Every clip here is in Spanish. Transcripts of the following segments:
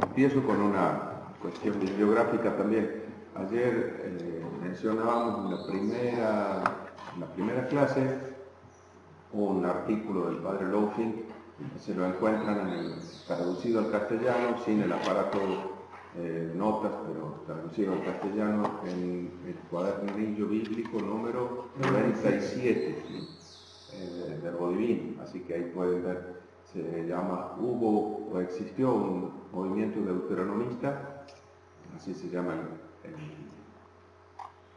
Empiezo con una cuestión bibliográfica también. Ayer mencionábamos en la primera clase un artículo del padre Loafing, que se lo encuentran traducido al castellano, sin el aparato notas, pero traducido al castellano en el cuadernillo bíblico número 97 del Verbo Divino. Así que ahí pueden ver, se llama hubo o existió un movimiento deuteronomista, así se llama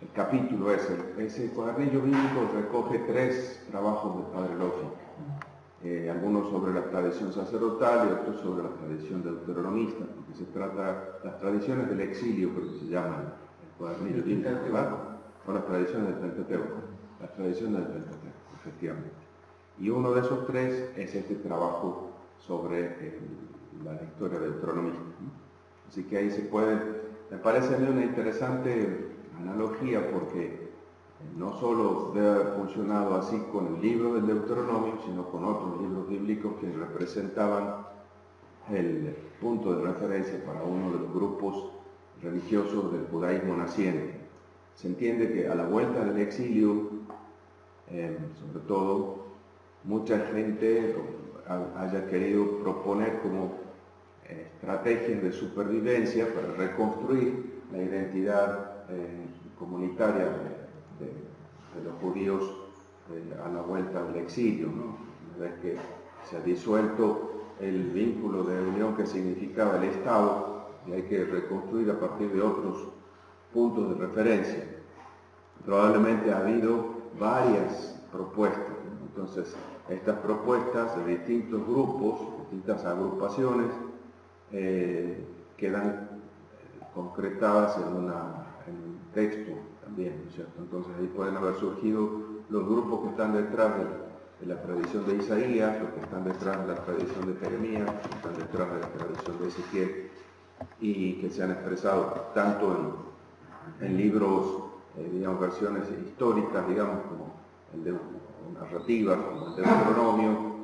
el capítulo ese. Ese cuadernillo bíblico recoge 3 trabajos del padre Loafing, algunos sobre la tradición sacerdotal y otros sobre la tradición deuteronomista, porque se trata las tradiciones del exilio, creo que se llama el cuadernillo bíblico, ¿verdad? O las tradiciones del Pentateuco, las tradiciones del Pentateuco, efectivamente. Y uno de esos 3 es este trabajo sobre la historia deuteronomista. Así que ahí se puede, me parece a mí una interesante analogía, porque no solo debe haber funcionado así con el libro del Deuteronomio, sino con otros libros bíblicos que representaban el punto de referencia para uno de los grupos religiosos del judaísmo naciente. Se entiende que a la vuelta del exilio, sobre todo, mucha gente haya querido proponer como estrategias de supervivencia para reconstruir la identidad comunitaria de los judíos a la vuelta del exilio, ¿no? Una vez que se ha disuelto el vínculo de unión que significaba el Estado, y hay que reconstruir a partir de otros puntos de referencia. Probablemente ha habido varias propuestas, ¿no? Entonces, estas propuestas de distintos grupos, distintas agrupaciones, quedan concretadas en un texto también, ¿no es cierto? Entonces ahí pueden haber surgido los grupos que están detrás de la tradición de Isaías, los que están detrás de la tradición de Jeremías, los que están detrás de la tradición de Ezequiel, y que se han expresado tanto en libros, digamos, versiones históricas, digamos, como el de narrativas, como el de Deuteronomio,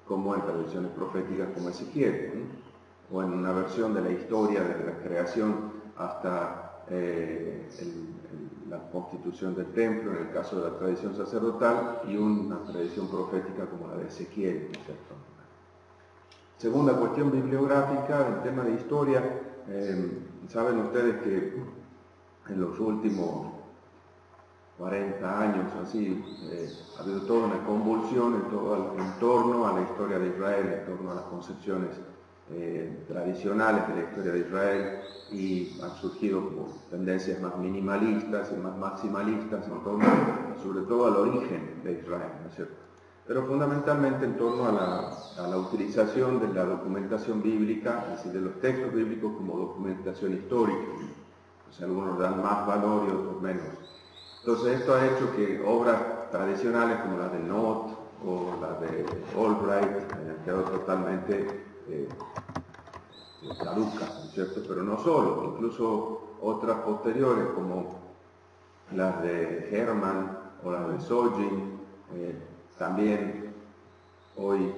como en tradiciones proféticas como Ezequiel, ¿no? O en una versión de la historia desde la creación hasta la constitución del templo, en el caso de la tradición sacerdotal, y una tradición profética como la de Ezequiel, ¿no es cierto? Segunda cuestión bibliográfica, el tema de historia. Saben ustedes que en los últimos 40 años, así, ha habido toda una convulsión en torno a la historia de Israel, en torno a las concepciones tradicionales de la historia de Israel, y han surgido como tendencias más minimalistas y más maximalistas en torno, sobre todo al origen de Israel, ¿no es cierto? Pero fundamentalmente en torno a la utilización de la documentación bíblica, es decir, de los textos bíblicos como documentación histórica. O sea, algunos dan más valor y otros menos. Entonces esto ha hecho que obras tradicionales como las de Knott o las de Albright hayan quedado totalmente caducas, ¿no es cierto? Pero no solo, incluso otras posteriores como las de Herman o las de Sojin, también hoy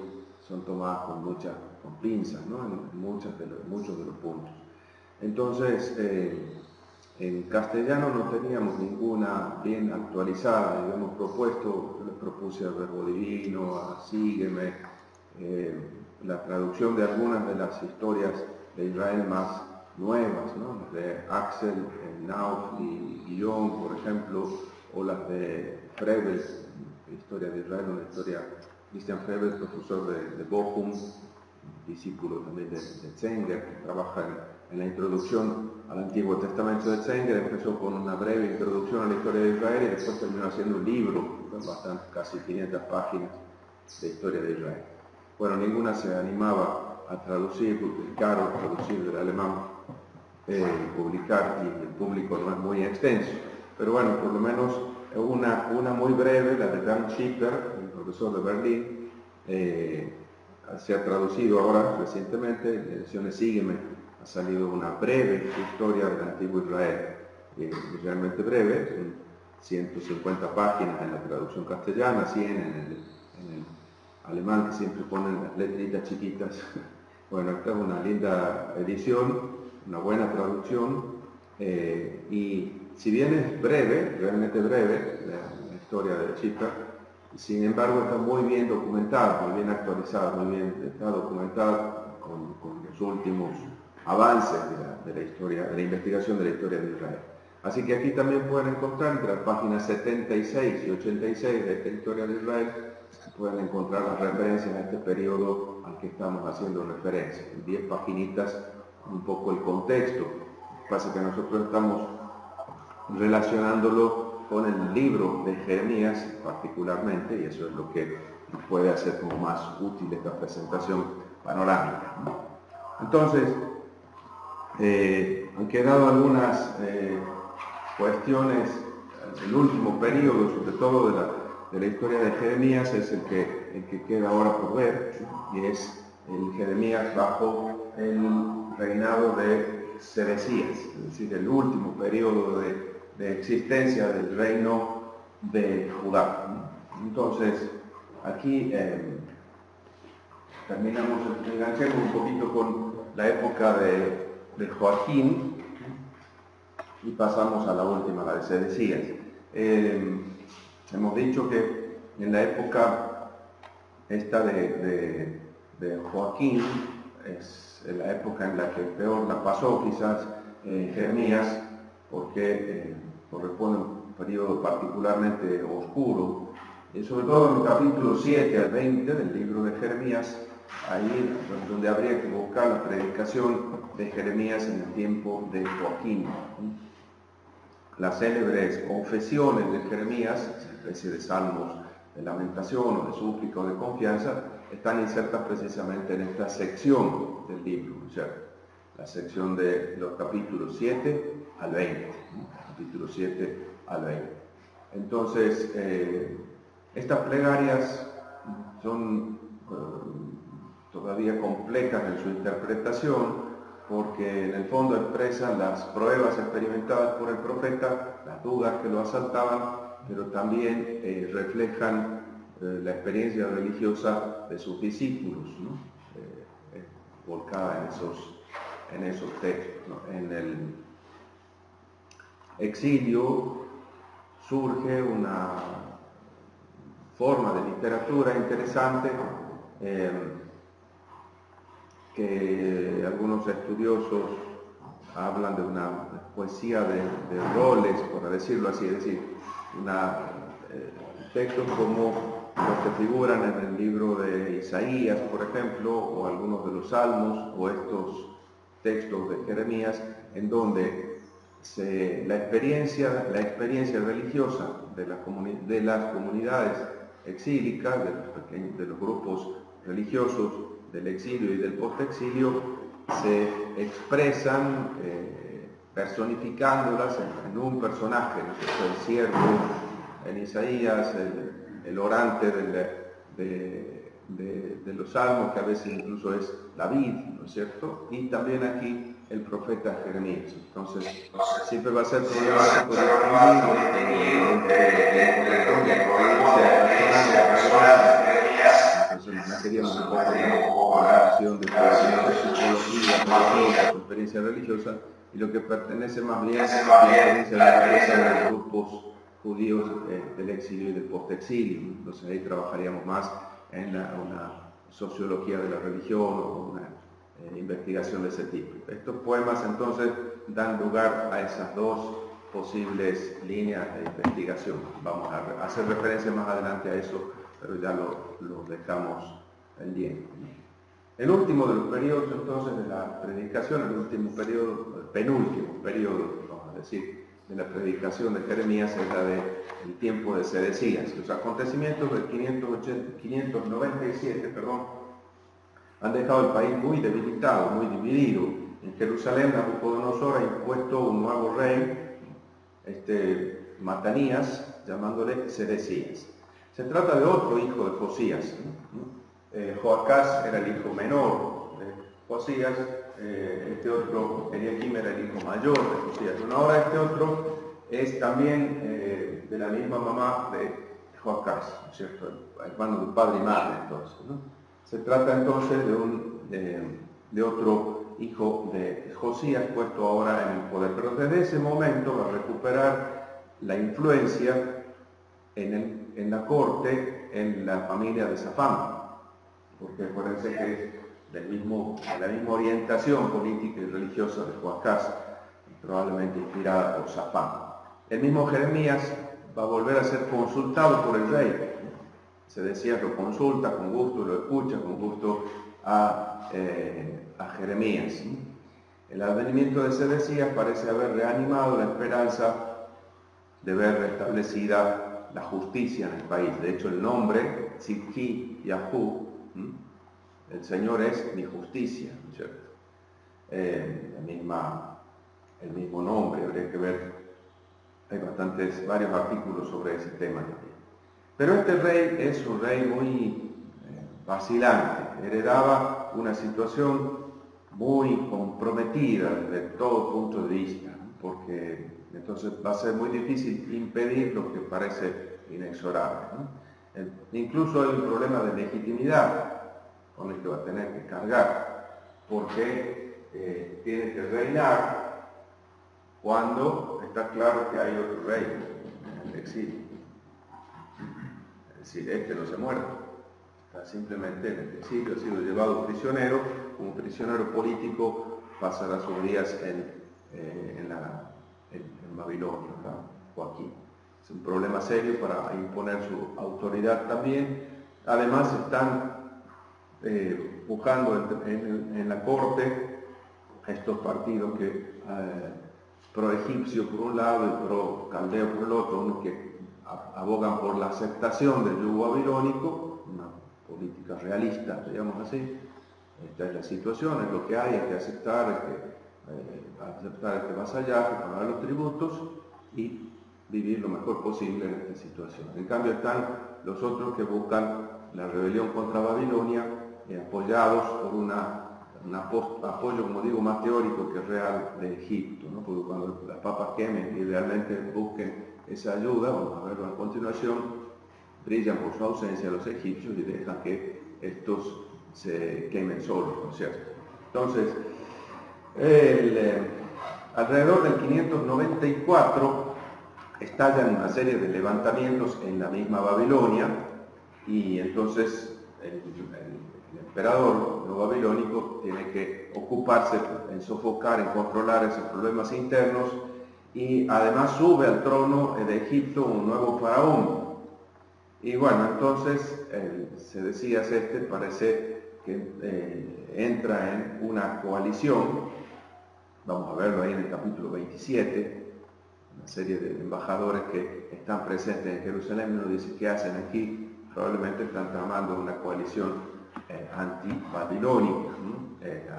son tomadas con pinzas, ¿no? En muchos de los puntos. Entonces, en castellano no teníamos ninguna bien actualizada. Habíamos propuesto, les propuse al Verbo Divino, a Sígueme, la traducción de algunas de las historias de Israel más nuevas, ¿no? Las de Axel Nauf y Guillaume, por ejemplo, o las de Frebel, Historia de Israel, una historia, Christian Frebel, profesor de Bochum, discípulo también de Zenger, que trabaja en la introducción al Antiguo Testamento de Zenger. Empezó con una breve introducción a la historia de Israel y después terminó haciendo un libro, casi 500 páginas de historia de Israel. Bueno, ninguna se animaba a traducir, publicar o traducir del alemán, publicar, y el público no es muy extenso. Pero bueno, por lo menos una muy breve, la de Dan Schipper, el profesor de Berlín, se ha traducido ahora recientemente, en ediciones Sígueme, ha salido una breve historia del antiguo Israel, realmente breve, son 150 páginas en la traducción castellana, 100 en el alemán que siempre ponen las letritas chiquitas. Bueno, esta es una linda edición, una buena traducción, y si bien es breve, realmente breve, la historia de Chipre, sin embargo está muy bien documentada, muy bien actualizada, muy bien, está documentada con los últimos avances de la historia, de la investigación de la historia de Israel. Así que aquí también pueden encontrar entre las páginas 76 y 86 de esta historia de Israel, pueden encontrar las referencias a este periodo al que estamos haciendo referencia. En 10 paginitas, un poco el contexto. Lo que pasa es que nosotros estamos relacionándolo con el libro de Jeremías particularmente, y eso es lo que nos puede hacer como más útil esta presentación panorámica. Entonces, han quedado algunas cuestiones. El último periodo, sobre todo de la historia de Jeremías, es el que queda ahora por ver, y es el Jeremías bajo el reinado de Sedecías, es decir, el último periodo de existencia del reino de Judá. Entonces, aquí enganchemos un poquito con la época de Joaquín y pasamos a la última, la de Sedecías. Hemos dicho que en la época esta de Joaquín es la época en la que peor la pasó quizás Jeremías, porque corresponde a un periodo particularmente oscuro, y sobre todo en el capítulo 7 al 20 del libro de Jeremías, ahí es donde habría que buscar la predicación de Jeremías en el tiempo de Joaquín. Las célebres confesiones de Jeremías, esa especie de salmos de lamentación o de súplica o de confianza, están insertas precisamente en esta sección del libro, ¿cierto? La sección de los capítulos 7 al 20. Capítulo 7 al 20. Entonces, estas plegarias son todavía complejas en su interpretación, porque en el fondo expresan las pruebas experimentadas por el profeta, las dudas que lo asaltaban, pero también reflejan la experiencia religiosa de sus discípulos, ¿no? Volcada en esos textos, ¿no? En el exilio surge una forma de literatura interesante que algunos estudiosos hablan de una poesía de roles, por decirlo así, es decir, textos como los que figuran en el libro de Isaías, por ejemplo, o algunos de los Salmos, o estos textos de Jeremías, en donde la experiencia religiosa de las comunidades exílicas, de los grupos religiosos del exilio y del postexilio, se expresan personificándolas en un personaje, ¿no es cierto? El siervo en Isaías, el orante de los salmos, que a veces incluso es David, ¿no es cierto? Y también aquí el profeta Jeremías. Entonces, siempre va a ser problemático entonces, no queríamos un poco de relación de psicología, su experiencia religiosa, y lo que pertenece más bien a la experiencia religiosa de los grupos judíos del exilio y del postexilio. Entonces ahí trabajaríamos más en una sociología de la religión o una investigación de ese tipo. Estos poemas entonces dan lugar a esas dos posibles líneas de investigación. Vamos a hacer referencia más adelante a eso, pero ya lo dejamos pendiente. El último de los periodos entonces de la predicación, el penúltimo periodo, vamos a decir, de la predicación de Jeremías es la del tiempo de Sedecías. Los acontecimientos del 597 han dejado el país muy debilitado, muy dividido. En Jerusalén, Nabucodonosor ha impuesto un nuevo rey, Matanías, llamándole Sedecías. Se trata de otro hijo de Josías. Joacás era el hijo menor de Josías, este otro, Eliakim, era el hijo mayor de Josías. Bueno, ahora este otro es también de la misma mamá de Joacás, ¿no es cierto? El hermano del padre y madre, entonces, ¿no? Se trata entonces de otro hijo de Josías puesto ahora en el poder, pero desde ese momento va a recuperar la influencia en la corte, en la familia de Safán, porque acuérdense que es de la misma orientación política y religiosa de Joacás, probablemente inspirada por Safán. El mismo Jeremías va a volver a ser consultado por el rey. Se decía que lo consulta con gusto, lo escucha con gusto a Jeremías. El advenimiento de Sedecías parece haber reanimado la esperanza de ver restablecida la justicia en el país. De hecho, el nombre, Tzidki Yahu, el Señor es mi justicia, ¿no es cierto? El mismo nombre, habría que ver, hay varios artículos sobre ese tema también. Pero este rey es un rey muy vacilante, heredaba una situación muy comprometida desde todo punto de vista, ¿no? Porque entonces va a ser muy difícil impedir lo que parece inexorable, ¿no? Incluso hay un problema de legitimidad con el que va a tener que cargar, porque tiene que reinar cuando está claro que hay otro rey en el exilio. Es decir, este no se muere, está simplemente en el exilio, ha sido llevado prisionero, como prisionero político pasará sus días en Babilonia, ¿verdad? O aquí. Es un problema serio para imponer su autoridad también. Además están buscando en la corte estos partidos que pro-egipcio por un lado y pro-caldeo por el otro, unos que abogan por la aceptación del yugo babilónico, una política realista, digamos así. Esta es la situación, es lo que hay que aceptar, este vasallaje, pagar los tributos y vivir lo mejor posible en esta situación. En cambio están los otros que buscan la rebelión contra Babilonia, apoyados por un apoyo, como digo, más teórico que real de Egipto, ¿no? Porque cuando las papas quemen y realmente busquen esa ayuda, vamos a verlo a continuación, brillan por su ausencia los egipcios y dejan que estos se quemen solos, ¿no es cierto? Entonces, alrededor del 594 estallan una serie de levantamientos en la misma Babilonia y entonces el emperador no babilónico tiene que ocuparse en sofocar, en controlar esos problemas internos y además sube al trono de Egipto un nuevo faraón. Y bueno, entonces Sedecías parece que entra en una coalición, vamos a verlo ahí en el capítulo 27, una serie de embajadores que están presentes en Jerusalén, uno dice, ¿qué hacen aquí? Probablemente están tramando una coalición anti-babilónica,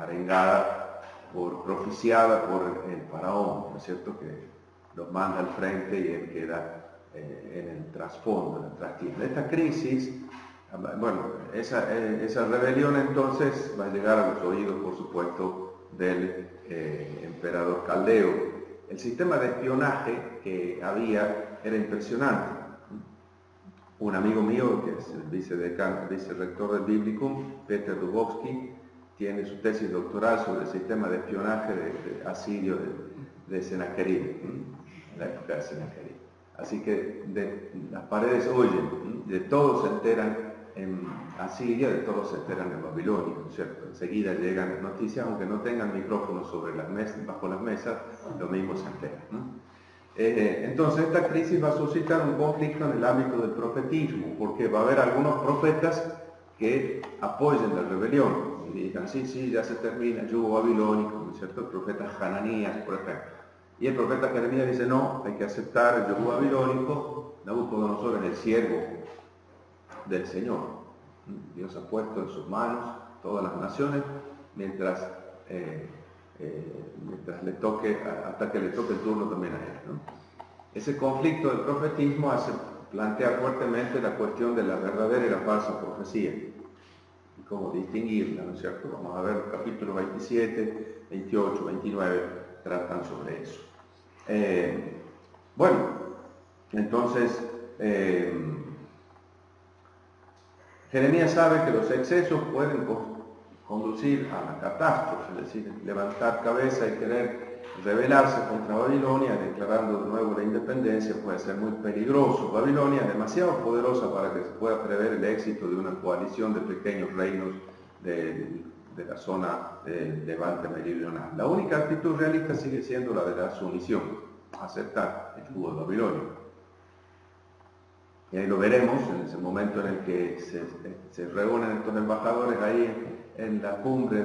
arengada, propiciada por el faraón, ¿no es cierto?, que los manda al frente y él queda en el trasfondo, en el trastienda. Esta crisis, bueno, esa rebelión entonces va a llegar a los oídos, por supuesto, del emperador caldeo. El sistema de espionaje que había era impresionante. Un amigo mío, que es el vicerrector del Biblicum, Peter Dubovsky, tiene su tesis doctoral sobre el sistema de espionaje de asirio de Sennacherib, en la época de Sennacherib. Así que las paredes oyen, de todo se enteran en Asiria, de todo se enteran en Babilonia, ¿no es cierto? Enseguida llegan las noticias, aunque no tengan micrófonos sobre las mesas, bajo las mesas, lo mismo se enteran, ¿no? Entonces esta crisis va a suscitar un conflicto en el ámbito del profetismo, porque va a haber algunos profetas que apoyen la rebelión y digan, sí, ya se termina el yugo babilónico, ¿no es cierto? El profeta Hananías, por ejemplo. Y el profeta Jeremías dice, no, hay que aceptar el yugo babilónico, Nabucodonosor es el siervo del Señor. Dios ha puesto en sus manos todas las naciones mientras le toque, hasta que le toque el turno también a él, ¿no? Ese conflicto del profetismo plantea fuertemente la cuestión de la verdadera y la falsa profecía y cómo distinguirla, ¿no es cierto? Vamos a ver los capítulos 27, 28, 29 tratan sobre eso. Bueno, entonces Jeremías sabe que los excesos pueden conducir a la catástrofe, es decir, levantar cabeza y querer rebelarse contra Babilonia, declarando de nuevo la independencia, puede ser muy peligroso. Babilonia es demasiado poderosa para que se pueda prever el éxito de una coalición de pequeños reinos de la zona del Levante meridional. La única actitud realista sigue siendo la de la sumisión, aceptar el yugo de Babilonia. Y ahí lo veremos en ese momento en el que se reúnen estos embajadores ahí en la cumbre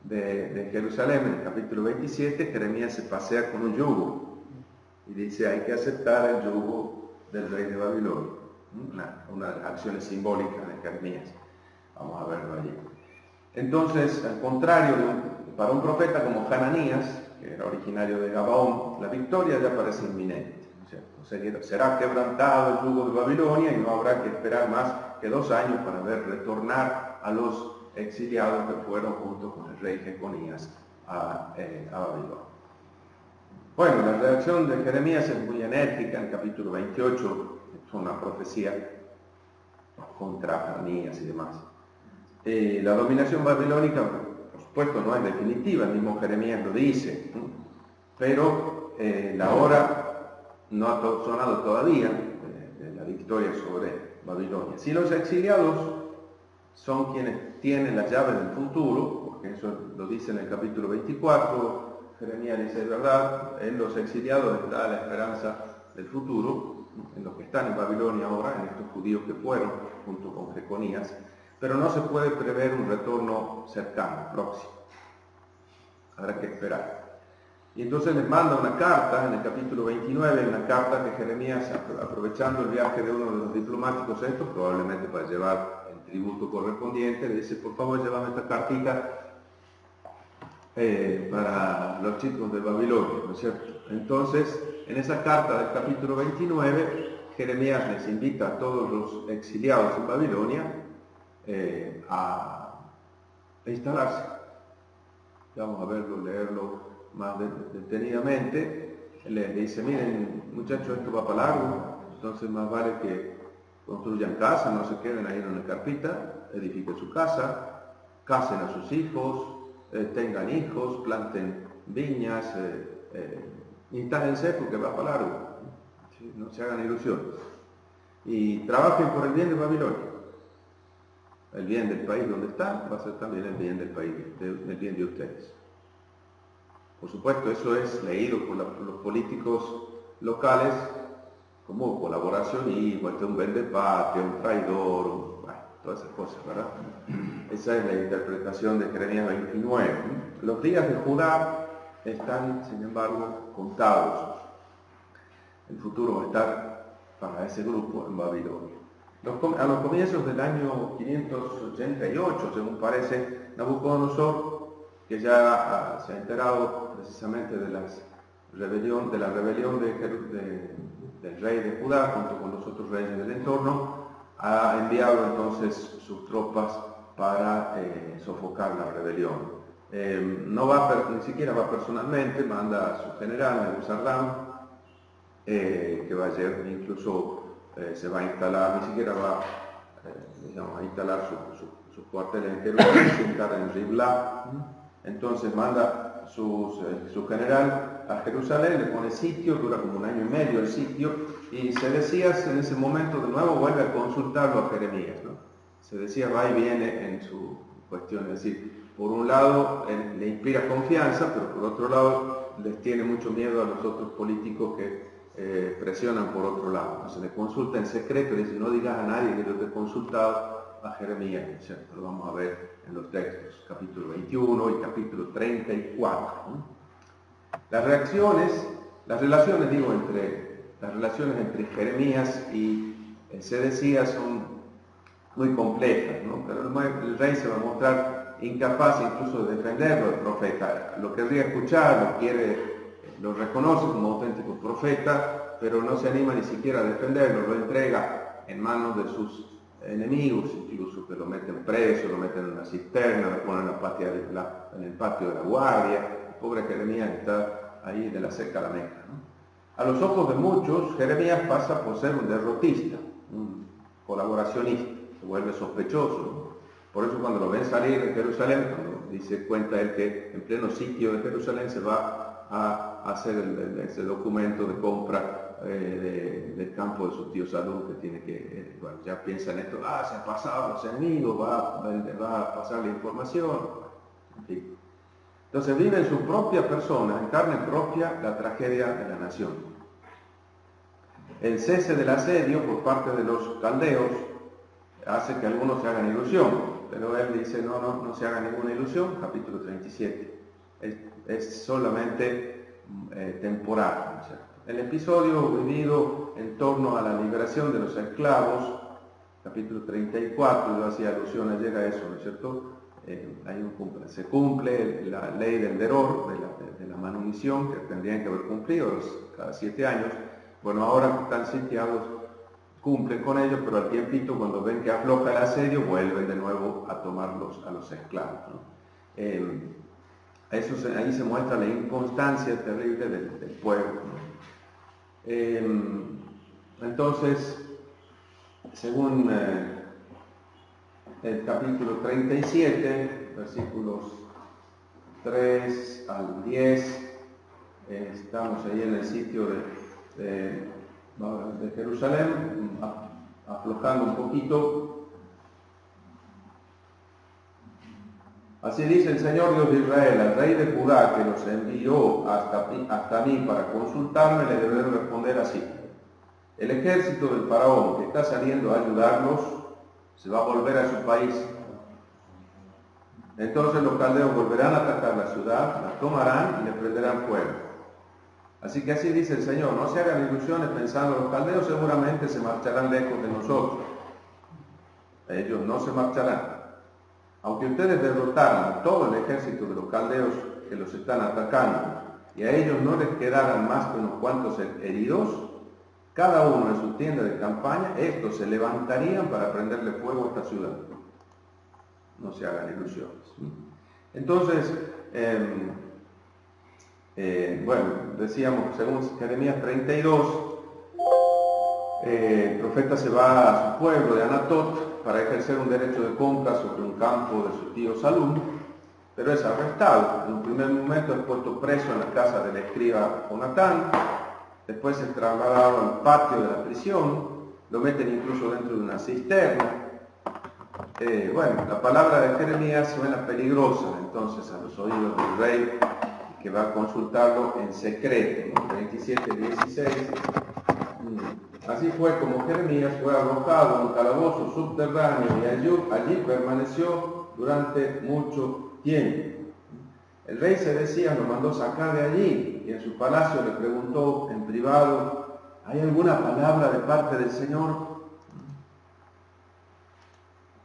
de Jerusalén, en el capítulo 27, Jeremías se pasea con un yugo y dice: hay que aceptar el yugo del rey de Babilonia. Una acción simbólica de Jeremías. Vamos a verlo allí. Entonces, al contrario, para un profeta como Hananías, que era originario de Gabaón, la victoria ya parece inminente. Será quebrantado el yugo de Babilonia y no habrá que esperar más que 2 años para ver retornar a los exiliados que fueron junto con el rey Jeconías a Babilonia. Bueno, la reacción de Jeremías es muy enérgica. En el capítulo 28 es una profecía contra Hananías y demás. La dominación babilónica, por supuesto, no es definitiva, el mismo Jeremías lo dice, ¿no? Pero la hora no ha sonado todavía de la victoria sobre Babilonia. Si los exiliados son quienes tienen las llaves del futuro, porque eso lo dice en el capítulo 24, Jeremías dice: es verdad, en los exiliados está la esperanza del futuro, en los que están en Babilonia ahora, en estos judíos que fueron junto con Jeconías, pero no se puede prever un retorno cercano, próximo. Habrá que esperar. Y entonces les manda una carta, en el capítulo 29, una carta que Jeremías, aprovechando el viaje de uno de los diplomáticos estos, probablemente para llevar el tributo correspondiente, le dice: por favor, llévame esta cartita para los chicos de Babilonia, ¿no es cierto? Entonces, en esa carta del capítulo 29, Jeremías les invita a todos los exiliados en Babilonia a instalarse. Vamos a verlo, leerlo más detenidamente. Le dice: miren, muchachos, esto va para largo, entonces más vale que construyan casa, no se queden ahí en una carpita, edifiquen su casa, casen a sus hijos, tengan hijos, planten viñas, instálense porque va para largo, ¿sí? No se hagan ilusiones. Y trabajen por el bien de Babilonia. El bien del país donde están va a ser también el bien del país, el bien de ustedes. Por supuesto, eso es leído por los políticos locales como colaboración y un vendepatria, un traidor, bueno, todas esas cosas, ¿verdad? Esa es la interpretación de Jeremías 29. Los días de Judá están, sin embargo, contados. El futuro va a estar para ese grupo en Babilonia. A los comienzos del año 588, según parece, Nabucodonosor, que ya se ha enterado precisamente de la rebelión del rey de Judá junto con los otros reyes del entorno, ha enviado entonces sus tropas para sofocar la rebelión. Ni siquiera va personalmente, manda a su general, Nebuzaradan, que va a ser, incluso se va a instalar, ni siquiera va a instalar sus cuarteles en Jerusalén, se instala en Ribla. Entonces manda su general a Jerusalén, le pone sitio, dura como 1 año y medio el sitio, y Sedecías en ese momento de nuevo vuelve a consultarlo a Jeremías, ¿no? Sedecías va y viene en su cuestión, es decir, por un lado le inspira confianza, pero por otro lado les tiene mucho miedo a los otros políticos que presionan por otro lado. Entonces le consulta en secreto, le dice: no digas a nadie que yo te he consultado a Jeremías, ¿cierto? Lo vamos a ver en los textos, capítulo 21 y capítulo 34. Las relaciones entre Jeremías y Sedecías son muy complejas, ¿no? Pero el rey se va a mostrar incapaz incluso de defenderlo, el profeta. Lo querría escuchar, lo reconoce como auténtico profeta, pero no se anima ni siquiera a defenderlo, lo entrega en manos de sus enemigos, incluso que lo meten preso, lo meten en una cisterna, lo ponen en el patio de la guardia. El pobre Jeremías está ahí de la seca a la meca, ¿no? A los ojos de muchos, Jeremías pasa por ser un derrotista, un colaboracionista, se vuelve sospechoso, ¿no? Por eso cuando lo ven salir de Jerusalén, cuando cuenta él que en pleno sitio de Jerusalén se va a hacer ese documento de compra del campo de su tío Salud, que tiene que, bueno, ya piensa en esto, se han pasado los enemigos, va a pasar la información, en fin. Entonces vive en su propia persona, en carne propia, la tragedia de la nación. El cese del asedio por parte de los caldeos hace que algunos se hagan ilusión, pero él dice, no se haga ninguna ilusión, capítulo 37. Es solamente temporal, ¿no es cierto? El episodio vivido en torno a la liberación de los esclavos, capítulo 34, yo hacía alusión ayer a eso, ¿no es cierto? Se cumple la ley del deror, de la manumisión, que tendrían que haber cumplido cada 7 años. Bueno, ahora que están sitiados, cumplen con ello, pero al tiempito, cuando ven que afloja el asedio, vuelven de nuevo a tomarlos a los esclavos, ¿no? Ahí se muestra la inconstancia terrible del pueblo, ¿no? Entonces, según el capítulo 37, versículos 3 al 10, estamos ahí en el sitio de Jerusalén, aflojando un poquito. Así dice el Señor Dios de Israel, al rey de Judá, que los envió hasta mí para consultarme, le deberé responder así: el ejército del faraón que está saliendo a ayudarlos se va a volver a su país. Entonces los caldeos volverán a atacar la ciudad, la tomarán y le prenderán fuego. Así que así dice el Señor, no se hagan ilusiones pensando, los caldeos seguramente se marcharán lejos de nosotros. Ellos no se marcharán. Aunque ustedes derrotaran a todo el ejército de los caldeos que los están atacando y a ellos no les quedaran más que unos cuantos heridos, cada uno en su tienda de campaña, estos se levantarían para prenderle fuego a esta ciudad. No se hagan ilusiones. Entonces, bueno, decíamos, según Jeremías 32, el profeta se va a su pueblo de Anatot para ejercer un derecho de compra sobre un campo de su tío Salum, pero es arrestado. En un primer momento es puesto preso en la casa del escriba Jonatán, después es trasladado al patio de la prisión, lo meten incluso dentro de una cisterna. Bueno, la palabra de Jeremías suena peligrosa entonces a los oídos del rey, que va a consultarlo en secreto, ¿no? 27:16. Así fue como Jeremías fue arrojado a un calabozo subterráneo y allí permaneció durante mucho tiempo. El rey Sedecías lo mandó sacar de allí y en su palacio le preguntó en privado: ¿hay alguna palabra de parte del Señor?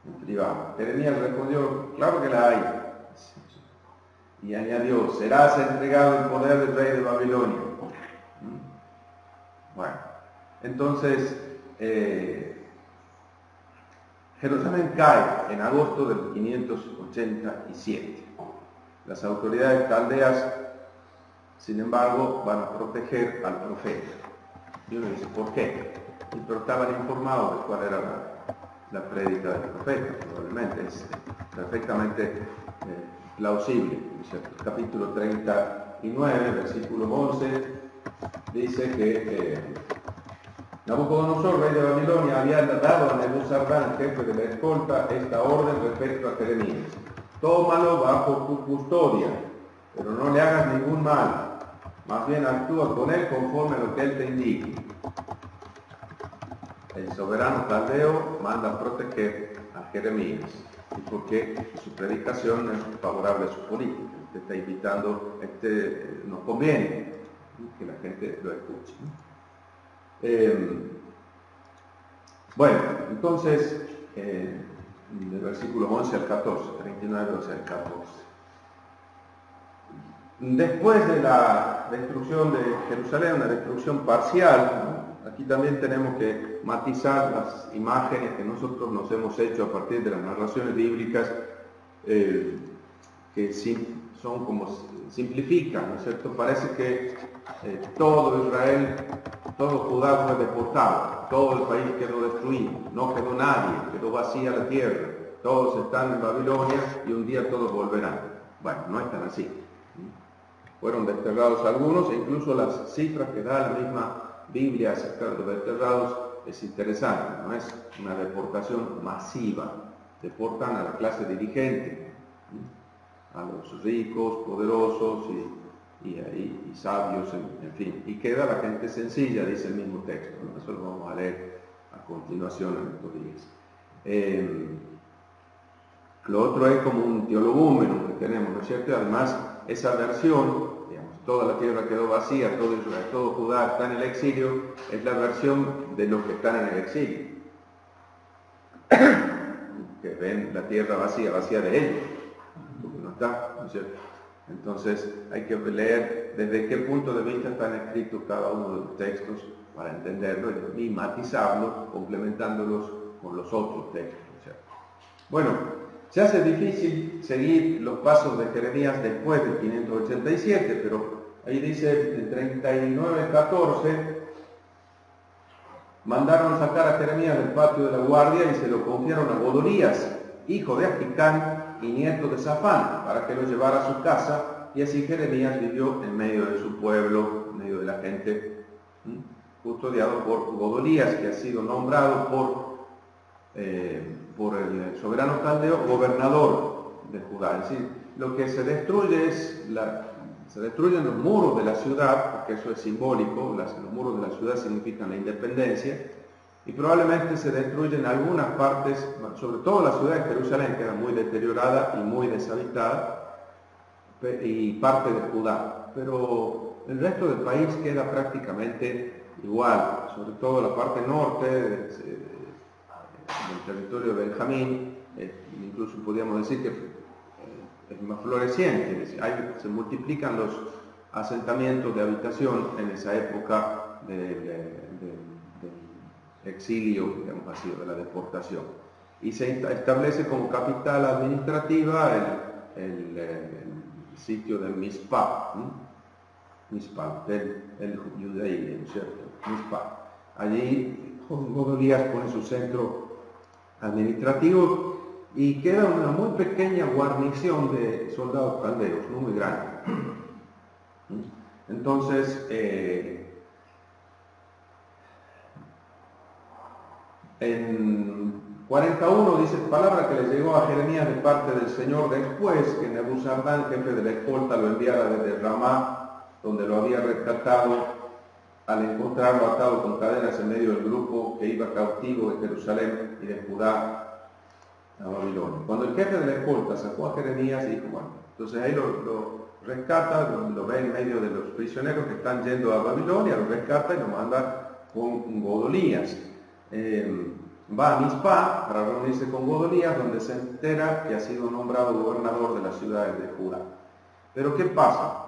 En privado. Jeremías respondió: claro que la hay. Y añadió: serás entregado en poder del rey de Babilonia. Bueno, entonces Jerusalén cae en agosto del 587. Las autoridades caldeas, sin embargo, van a proteger al profeta. Y uno dice, ¿por qué? Pero estaban informados de cuál era la prédica del profeta, probablemente es perfectamente plausible, ¿cierto? Capítulo 39, versículo 11, dice que Nabucodonosor, rey de Babilonia, había dado a Nebuzaradan, jefe de la escolta, esta orden respecto a Jeremías: tómalo bajo tu custodia, pero no le hagas ningún mal, más bien actúa con él conforme a lo que él te indique. El soberano caldeo manda proteger a Jeremías, y porque su predicación es favorable a su política. Te está invitando, nos conviene que la gente lo escuche, ¿no? Bueno, entonces, del versículo 11 al 14, 39, 12 al 14. Después de la destrucción de Jerusalén, una destrucción parcial, ¿no? Aquí también tenemos que matizar las imágenes que nosotros nos hemos hecho a partir de las narraciones bíblicas, que son como simplifican, ¿no es cierto? Parece que todo Israel, todo Judá fue deportado, todo el país quedó destruido, no quedó nadie, quedó vacía la tierra, todos están en Babilonia y un día todos volverán. Bueno, no es tan así. Fueron desterrados algunos, e incluso las cifras que da la misma Biblia acerca de los desterrados es interesante, no es una deportación masiva, deportan a la clase dirigente, a los ricos, poderosos y sabios, en fin, y queda la gente sencilla, dice el mismo texto, ¿no? Eso lo vamos a leer a continuación en estos días. Lo otro es como un teologúmeno que tenemos, ¿no es cierto? Y además, esa versión, digamos, toda la tierra quedó vacía, todo Israel, todo Judá está en el exilio, es la versión de los que están en el exilio, que ven la tierra vacía, vacía de ellos, porque no está, ¿no es cierto? Entonces hay que leer desde qué punto de vista están escritos cada uno de los textos para entenderlo y matizarlos, complementándolos con los otros textos, ¿no es cierto? Bueno, se hace difícil seguir los pasos de Jeremías después del 587, pero ahí dice en 39:14, mandaron sacar a Jeremías del patio de la guardia y se lo confiaron a Godolías, hijo de Ahicam y nieto de Safán, para que lo llevara a su casa, y así Jeremías vivió en medio de su pueblo, en medio de la gente, custodiado por Godolías, que ha sido nombrado por el soberano caldeo gobernador de Judá. Es decir, lo que se destruye se destruyen los muros de la ciudad, porque eso es simbólico, los muros de la ciudad significan la independencia, y probablemente se destruyen algunas partes, sobre todo la ciudad de Jerusalén, queda muy deteriorada y muy deshabitada, y parte de Judá, pero el resto del país queda prácticamente igual, sobre todo la parte norte del territorio de Benjamín, incluso podríamos decir que es más floreciente, es decir, se multiplican los asentamientos de habitación en esa época del exilio, digamos así, de la deportación. Y se establece como capital administrativa el sitio de Mizpah, el judaísmo, ¿cierto? Mizpah. Allí Godolías pone su centro administrativo y queda una muy pequeña guarnición de soldados caldeos, no muy grande. Entonces, en 41 dice palabra que le llegó a Jeremías de parte del Señor después que Nebuzardán, jefe de la escolta, lo enviara desde Ramá, donde lo había rescatado, al encontrarlo atado con cadenas en medio del grupo que iba cautivo de Jerusalén y de Judá a Babilonia. Cuando el jefe de la escolta sacó a Jeremías, dijo, bueno, entonces ahí lo rescata, lo ve en medio de los prisioneros que están yendo a Babilonia, lo rescata y lo manda con Godolías. Va a Mizpah para reunirse con Godolías, donde se entera que ha sido nombrado gobernador de las ciudades de Judá. Pero ¿qué pasa?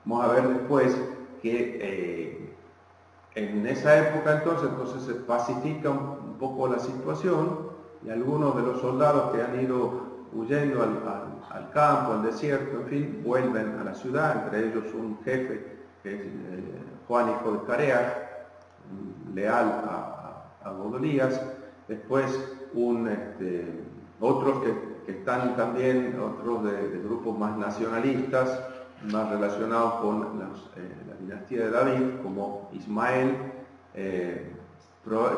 Vamos a ver después que en esa época entonces se pacifica un poco la situación y algunos de los soldados que han ido huyendo al campo, al desierto, en fin, vuelven a la ciudad, entre ellos un jefe que es Juan, hijo de Careas, leal a Godolías, después otros que están también, otros de grupos más nacionalistas, más relacionados con la dinastía de David, como Ismael, que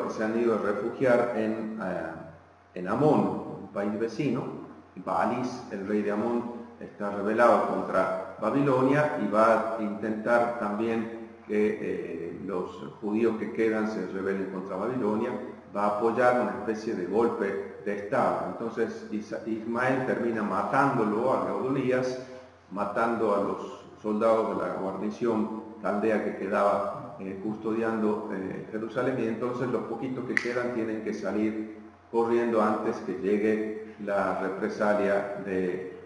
se han ido a refugiar en Amón, un país vecino. Baalis, el rey de Amón, está rebelado contra Babilonia y va a intentar también que los judíos que quedan se rebelen contra Babilonia, va a apoyar una especie de golpe de estado. Entonces Ismael termina matándolo a Godolías, matando a los soldados de la guarnición caldea que quedaba custodiando Jerusalén, y entonces los poquitos que quedan tienen que salir corriendo antes que llegue la represalia de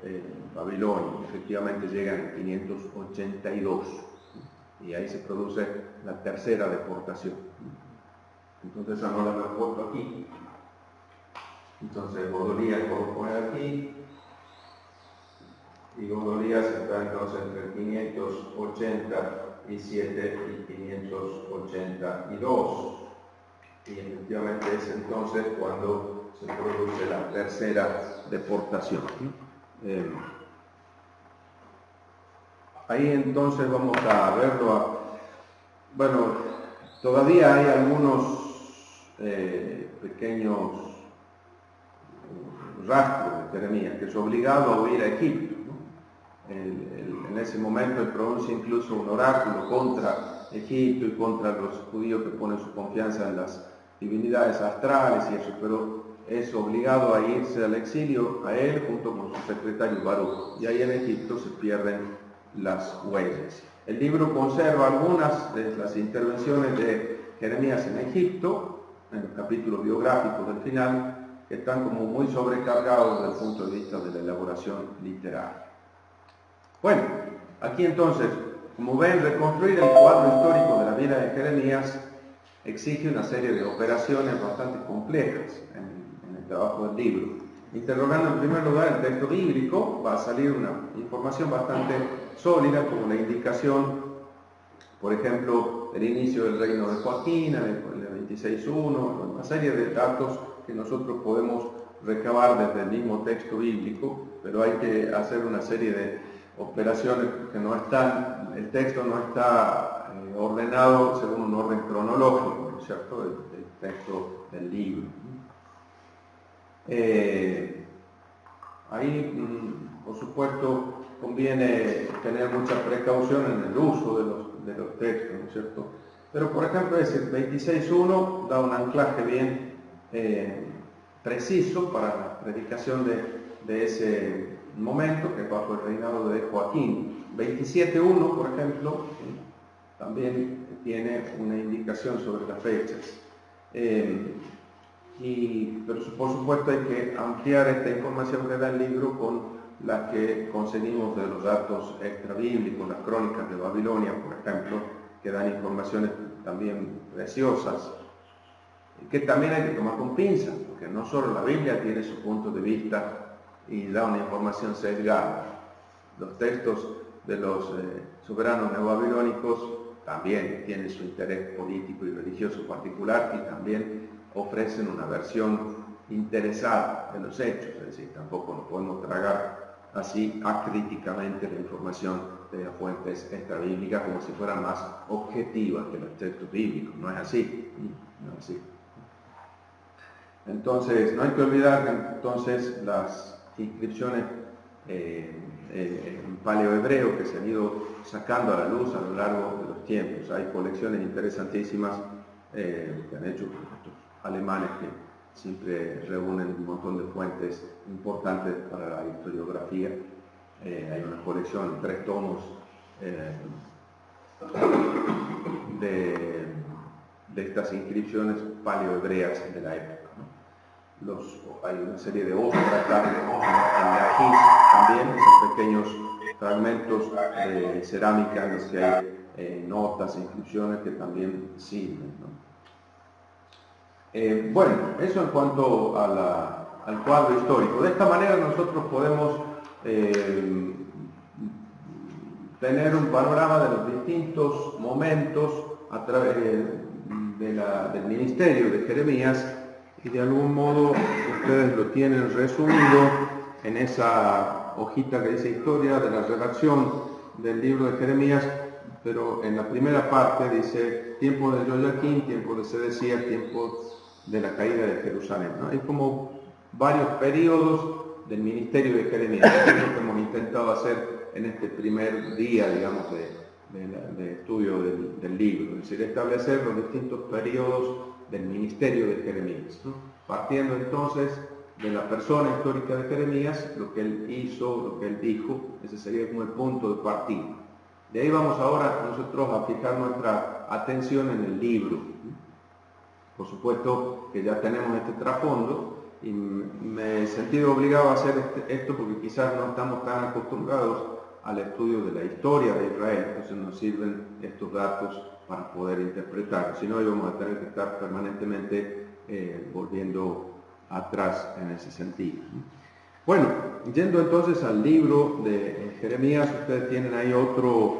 Babilonia. Efectivamente llegan en 582 y ahí se produce la tercera deportación. Entonces esa no la he puesto aquí. Entonces Godolías puedo poner aquí. Y Godolías está entonces entre el 580 587 y 582. Y efectivamente es entonces cuando se produce la tercera deportación. Ahí entonces vamos a verlo. Bueno, todavía hay algunos pequeños rastros de Jeremías, que es obligado a huir a Egipto, ¿no? En ese momento él pronuncia incluso un oráculo contra Egipto y contra los judíos que ponen su confianza en las divinidades astrales y eso, pero es obligado a irse al exilio a él junto con su secretario Baruch, y ahí en Egipto se pierden las huellas. El libro conserva algunas de las intervenciones de Jeremías en Egipto, en el capítulo biográfico del final, que están como muy sobrecargados desde el punto de vista de la elaboración literaria. Bueno, aquí entonces, como ven, reconstruir el cuadro histórico de la vida de Jeremías exige una serie de operaciones bastante complejas en el trabajo del libro. Interrogando en primer lugar el texto bíblico, va a salir una información bastante sólida, como la indicación, por ejemplo, del inicio del reino de Joaquín, el 26.1, una serie de datos que nosotros podemos recabar desde el mismo texto bíblico, pero hay que hacer una serie de operaciones que no están, el texto no está ordenado según un orden cronológico, ¿no es cierto?, el texto del libro. Ahí, por supuesto, conviene tener mucha precaución en el uso de los textos, ¿no es cierto? Pero, por ejemplo, ese 26.1 da un anclaje bien preciso para la predicación de ese momento, que es bajo el reinado de Joaquín. 27.1, por ejemplo, también tiene una indicación sobre las fechas. Pero por supuesto hay que ampliar esta información que da el libro con la que conseguimos de los datos extrabíblicos, las crónicas de Babilonia, por ejemplo, que dan informaciones también preciosas, que también hay que tomar con pinzas, porque no solo la Biblia tiene su punto de vista y da una información sesgada. Los textos de los soberanos neobabilónicos también tienen su interés político y religioso particular y también ofrecen una versión interesada de los hechos, es decir, tampoco nos podemos tragar así acríticamente la información de las fuentes extrabíblicas como si fueran más objetivas que los textos bíblicos. No es así, no es así. Entonces, no hay que olvidar que entonces las inscripciones en paleohebreo que se han ido sacando a la luz a lo largo de los tiempos. Hay colecciones interesantísimas que han hecho estos alemanes que siempre reúnen un montón de fuentes importantes para la historiografía. Hay una colección en 3 tomos de estas inscripciones paleohebreas de la época, ¿no? Hay una serie de ostras en Lajish también, esos pequeños fragmentos de cerámica en los que hay notas e inscripciones que también sirven, ¿no? Bueno, eso en cuanto al cuadro histórico. De esta manera nosotros podemos tener un panorama de los distintos momentos a través del ministerio de Jeremías, y de algún modo ustedes lo tienen resumido en esa hojita que dice historia de la redacción del libro de Jeremías, pero en la primera parte dice tiempo de Joaquín, tiempo de Sedecías, tiempo de la caída de Jerusalén, ¿no? Hay como varios periodos del ministerio de Jeremías, que es lo que hemos intentado hacer en este primer día, digamos, de estudio del libro, es decir, establecer los distintos periodos del ministerio de Jeremías, ¿no? Partiendo entonces de la persona histórica de Jeremías, lo que él hizo, lo que él dijo, ese sería como el punto de partida. De ahí vamos ahora nosotros a fijar nuestra atención en el libro. Por supuesto que ya tenemos este trasfondo y me he sentido obligado a hacer esto porque quizás no estamos tan acostumbrados al estudio de la historia de Israel, entonces nos sirven estos datos para poder interpretar, si no íbamos a tener que estar permanentemente volviendo atrás en ese sentido. Bueno, yendo entonces al libro de Jeremías, ustedes tienen ahí otro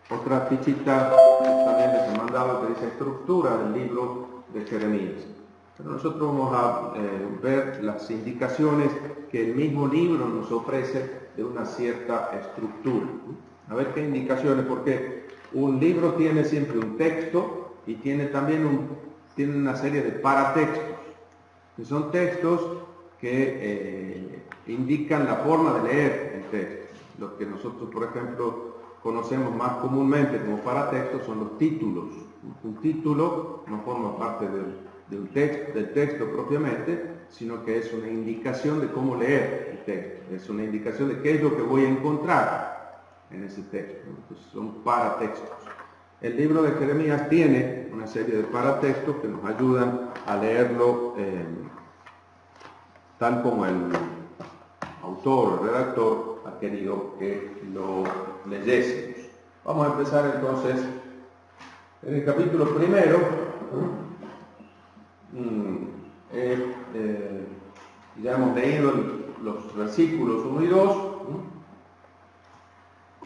Otra fichita también les he mandado que dice estructura del libro de Jeremías. Pero nosotros vamos a ver las indicaciones que el mismo libro nos ofrece de una cierta estructura. A ver qué indicaciones, porque un libro tiene siempre un texto y tiene también tiene una serie de paratextos, que son textos que indican la forma de leer el texto. Lo que nosotros, por ejemplo, conocemos más comúnmente como paratextos son los títulos. Un título no forma parte del texto propiamente, sino que es una indicación de cómo leer el texto, es una indicación de qué es lo que voy a encontrar en ese texto. Entonces son paratextos. El libro de Jeremías tiene una serie de paratextos que nos ayudan a leerlo tal como el autor o redactor ha querido que lo leyésemos. Vamos a empezar entonces en el capítulo primero. Ya hemos leído los versículos 1 y 2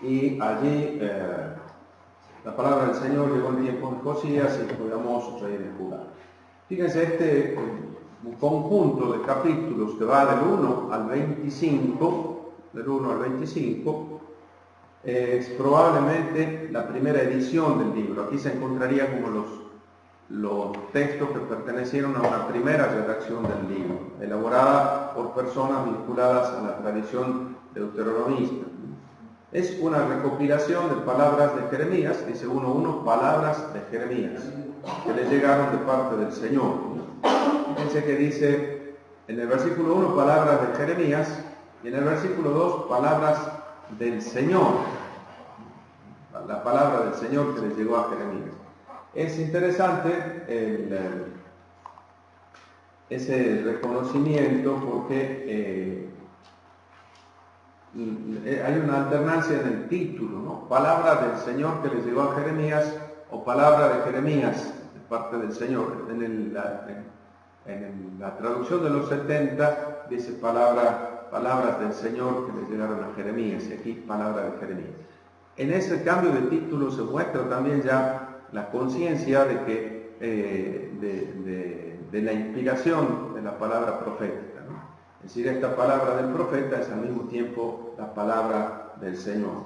y allí la palabra del Señor llegó en tiempos de Josías, hijo de Amós, rey de Judá. Fíjense, un conjunto de capítulos que va del 1 al 25, es probablemente la primera edición del libro. Aquí se encontraría como los textos que pertenecieron a una primera redacción del libro, elaborada por personas vinculadas a la tradición deuteronomista. Es una recopilación de palabras de Jeremías, dice 1:1, palabras de Jeremías, que le llegaron de parte del Señor. Fíjense que dice en el versículo 1 palabras de Jeremías y en el versículo 2 palabras del Señor. La palabra del Señor que le llegó a Jeremías. Es interesante ese reconocimiento porque hay una alternancia en el título, ¿no? Palabra del Señor que le llegó a Jeremías o palabra de Jeremías de parte del Señor. En la traducción de los 70 dice palabras del Señor que le llegaron a Jeremías, y aquí palabra de Jeremías. En ese cambio de título se muestra también ya la conciencia de que de la inspiración de la palabra profética, ¿no? Es decir, esta palabra del profeta es al mismo tiempo la palabra del Señor.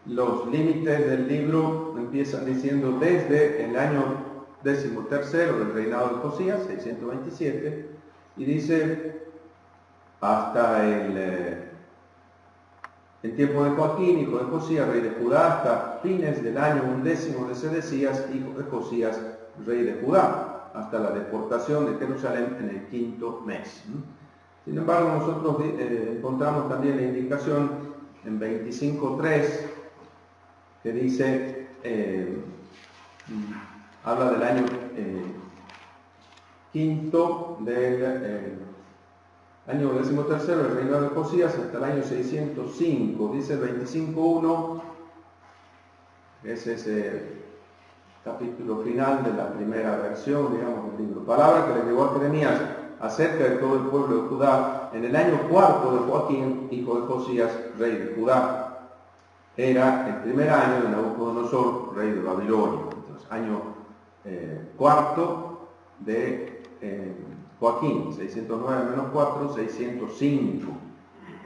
Los límites del libro empiezan diciendo desde el año 13º del reinado de Josías, 627, y dice hasta el tiempo de Joaquín, hijo de Josías, rey de Judá, hasta fines del año 11º de Sedecías, hijo de Josías, rey de Judá, hasta la deportación de Jerusalén en el 5º mes. Sin embargo, nosotros encontramos también la indicación en 25:3 que dice, habla del año quinto del año 13º del reinado de Josías hasta el año 605. Dice el 25:1, ese es el capítulo final de la primera versión, digamos, del libro. Palabra que le llegó a Jeremías acerca de todo el pueblo de Judá en el año 4 de Joaquín, hijo de Josías, rey de Judá. Era el primer año de Nabucodonosor, rey de Babilonia. Entonces, año cuarto de Joaquín, 609 menos 4, 605.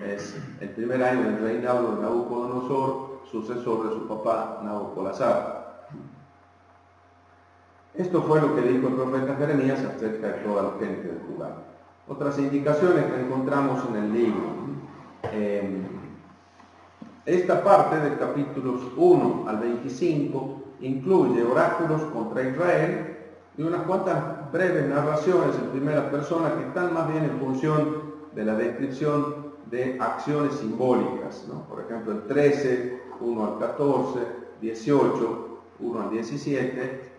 Es el primer año del reinado de Nabucodonosor, sucesor de su papá Nabopolassar. Esto fue lo que dijo el profeta Jeremías acerca de toda la gente de Judá. Otras indicaciones que encontramos en el libro. Esta parte de capítulos 1 al 25 incluye oráculos contra Israel y unas cuantas breves narraciones en primera persona que están más bien en función de la descripción de acciones simbólicas, ¿no? Por ejemplo, el 13, 1 al 14, 18, 1 al 17,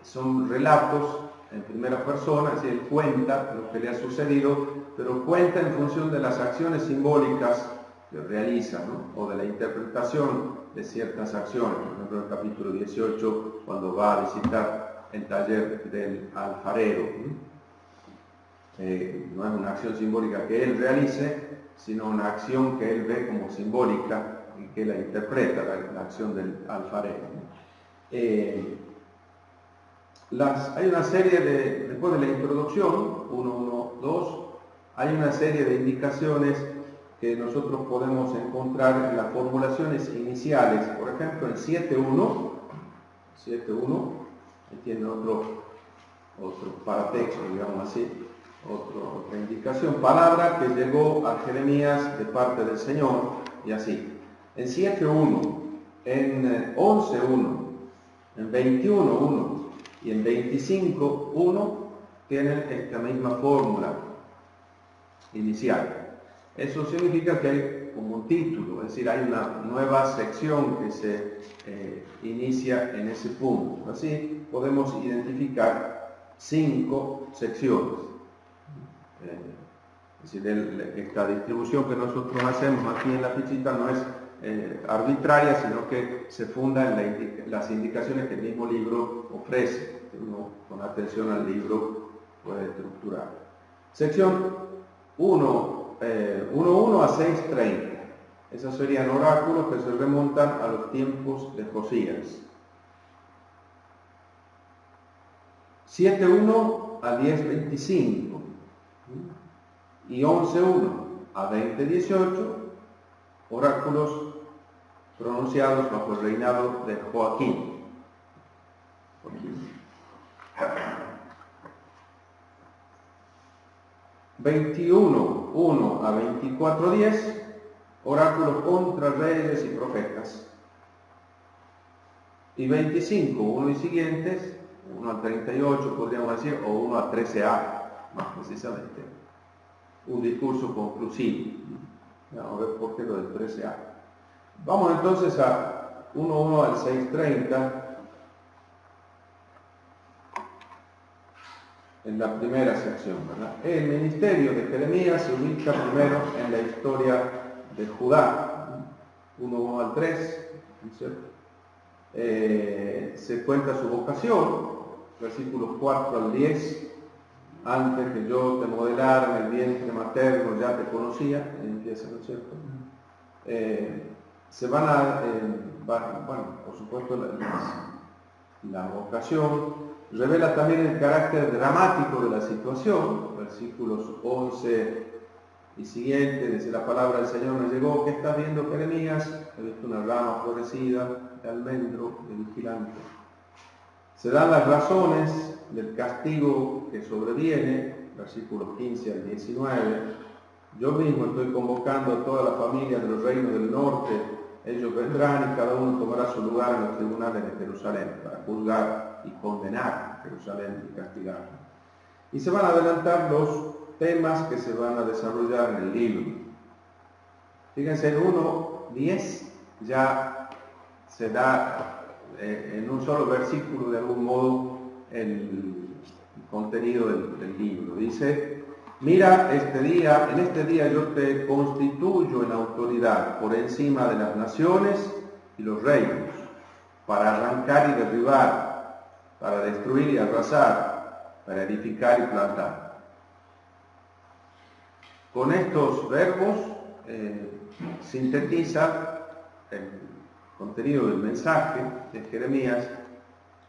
son relatos en primera persona, es decir, él cuenta lo que le ha sucedido, pero cuenta en función de las acciones simbólicas que realiza, ¿no? O de la interpretación de ciertas acciones. Por ejemplo, en el capítulo 18, cuando va a visitar el taller del alfarero, no es una acción simbólica que él realice, sino una acción que él ve como simbólica y que la interpreta, la acción del alfarero. Hay una serie después de la introducción, 1, 2, hay una serie de indicaciones que nosotros podemos encontrar en las formulaciones iniciales. Por ejemplo, en 7.1, tiene otro paratexto, digamos así, otra indicación, palabra que llegó a Jeremías de parte del Señor, y así. En 7.1, en 11.1, en 21.1 y en 25.1 tienen esta misma fórmula inicial. Eso significa que hay como un título, es decir, hay una nueva sección que se inicia en ese punto. Así podemos identificar 5 secciones. Es decir, esta distribución que nosotros hacemos aquí en la fichita no es arbitraria, sino que se funda en las indicaciones que el mismo libro ofrece, que uno con atención al libro puede estructurar. Sección 1.1 a 6.30. Esos serían oráculos que se remontan a los tiempos de Josías. 7.1 a 10.25 y 11.1 a 20.18, oráculos pronunciados bajo el reinado de Joaquín. 21.1 a 24.10, oráculos contra reyes y profetas. Y 25.1 y siguientes, 1 al 38 podríamos decir, o 1 al 13a, más precisamente, un discurso conclusivo. Vamos a ver por qué lo del 13a. Vamos entonces a 1.1 al 6.30, en la primera sección, ¿verdad? El ministerio de Jeremías se ubica primero en la historia de Judá, 1.1 al 3, ¿cierto? Se cuenta su vocación, versículos 4 al 10, antes que yo te modelara en el vientre materno ya te conocía, empieza, ¿no es cierto? Se van a, bueno, por supuesto la vocación revela también el carácter dramático de la situación, versículos 11 y siguientes, dice: la palabra del Señor me llegó, ¿qué estás viendo, Jeremías? He visto una rama florecida de almendro, de vigilante. Se dan las razones del castigo que sobreviene, versículos 15 al 19. Yo mismo estoy convocando a toda la familia de los reinos del norte. Ellos vendrán y cada uno tomará su lugar en los tribunales de Jerusalén para juzgar y condenar a Jerusalén y castigarla. Y se van a adelantar los temas que se van a desarrollar en el libro. Fíjense, en 1.10 ya se da en un solo versículo de algún modo el contenido del libro. Dice: mira, en este día yo te constituyo en autoridad por encima de las naciones y los reinos, para arrancar y derribar, para destruir y arrasar, para edificar y plantar. Con estos verbos sintetiza el contenido del mensaje de Jeremías.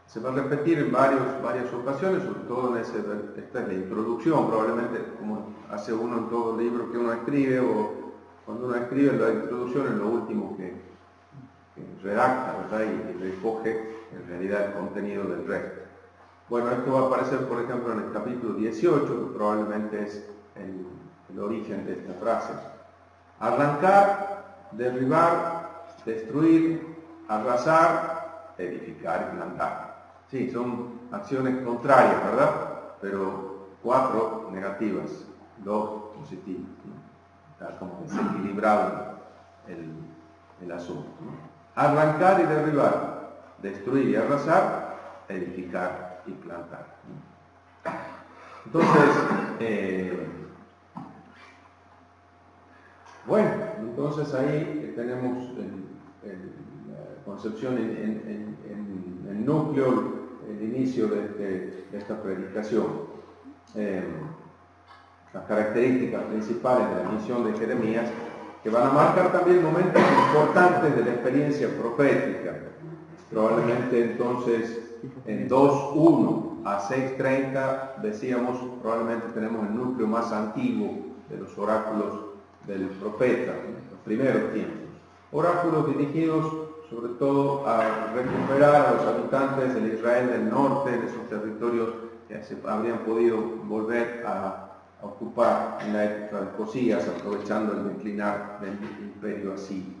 Se va a repetir en varias ocasiones, sobre todo en esta es la introducción, probablemente como hace uno en todo libro que uno escribe, o cuando uno escribe la introducción es lo último que redacta, ¿verdad? Y recoge en realidad el contenido del resto. Bueno, esto va a aparecer, por ejemplo, en el capítulo 18, que probablemente es el origen de esta frase. Arrancar, derribar, destruir, arrasar, edificar y plantar. Sí, son acciones contrarias, ¿verdad? Pero 4 negativas, 2 positivas, ¿no? Está como desequilibrado el asunto, ¿no? Arrancar y derribar, destruir y arrasar, edificar y plantar, ¿no? Entonces, bueno, entonces ahí tenemos la concepción en el núcleo, el inicio de esta predicación. Las características principales de la misión de Jeremías que van a marcar también momentos importantes de la experiencia profética. Probablemente entonces en 2.1 a 6.30 decíamos, probablemente tenemos el núcleo más antiguo de los oráculos del profeta, los primeros tiempos. Oráculos dirigidos sobre todo a recuperar a los habitantes del Israel del norte, de esos territorios que se habrían podido volver a ocupar en la época de Josías, aprovechando el declinar del imperio asirio.